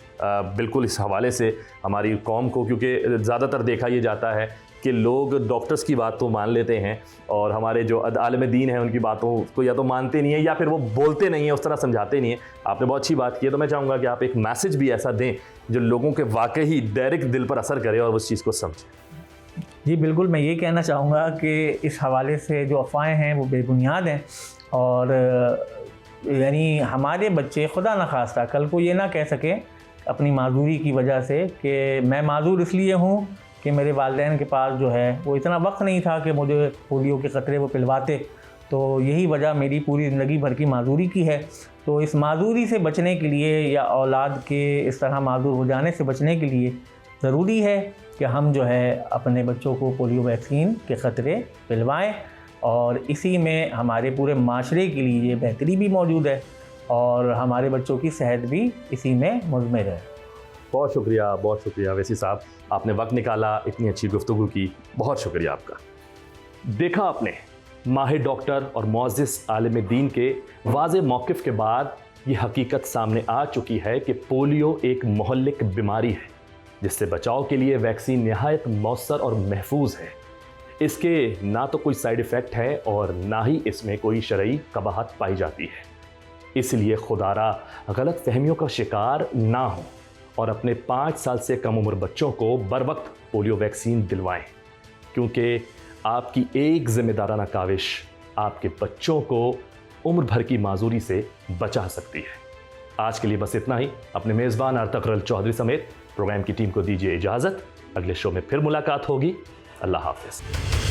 बिल्कुल इस हवाले से हमारी कौम को, क्योंकि ज़्यादातर देखा ये जाता है कि लोग डॉक्टर्स की बात तो मान लेते हैं और हमारे जो आलिम दीन हैं उनकी बातों को या तो मानते नहीं है या फिर वो बोलते नहीं है, उस तरह समझाते नहीं है। आपने बहुत अच्छी बात की है, तो मैं चाहूँगा कि आप एक मैसेज भी ऐसा दें जो लोगों के वाकई डायरेक्ट दिल पर असर करे और उस चीज़ को समझें। जी बिल्कुल, मैं ये कहना चाहूँगा कि इस हवाले से जो अफवाहें हैं वो बेबुनियाद हैं, और यानी हमारे बच्चे खुदा न खास्ता कल को ये ना कह सके अपनी माजूरी की वजह से कि मैं माजूर इसलिए हूँ कि मेरे वालिदैन के पास जो है वो इतना वक्त नहीं था कि मुझे पोलियो के क़तरे वो पिलवाते, तो यही वजह मेरी पूरी ज़िंदगी भर की माजूरी की है। तो इस माजूरी से बचने के लिए या औलाद के इस तरह माजूर हो जाने से बचने के लिए ज़रूरी है कि हम जो है अपने बच्चों को पोलियो वैक्सीन के ख़तरे पिलवाएं, और इसी में हमारे पूरे माशरे के लिए बेहतरी भी मौजूद है और हमारे बच्चों की सेहत भी इसी में मुज़मिर है। बहुत शुक्रिया वैसी साहब, आपने वक्त निकाला, इतनी अच्छी गुफ्तगू की, बहुत शुक्रिया आपका। देखा आपने, माहिर डॉक्टर और मुअज़्ज़िज़ आलिम दीन के वाज़े मौक़िफ़ के बाद ये हकीकत सामने आ चुकी है कि पोलियो एक मुहल्लिक बीमारी है जिससे बचाव के लिए वैक्सीन नहायत मौसर और महफूज है। इसके ना तो कोई साइड इफ़ेक्ट है और ना ही इसमें कोई शरई कबाहत पाई जाती है। इसलिए खुदारा गलत फहमियों का शिकार ना हो और अपने 5 साल से कम उम्र बच्चों को बर वक्त पोलियो वैक्सीन दिलवाएं, क्योंकि आपकी एक ज़िम्मेदाराना काविश आपके बच्चों को उम्र भर की माजूरी से बचा सकती है। आज के लिए बस इतना ही। अपने मेज़बान अर्तकरल चौधरी समेत प्रोग्राम की टीम को दीजिए इजाज़त। अगले शो में फिर मुलाकात होगी। अल्लाह हाफ़िज़।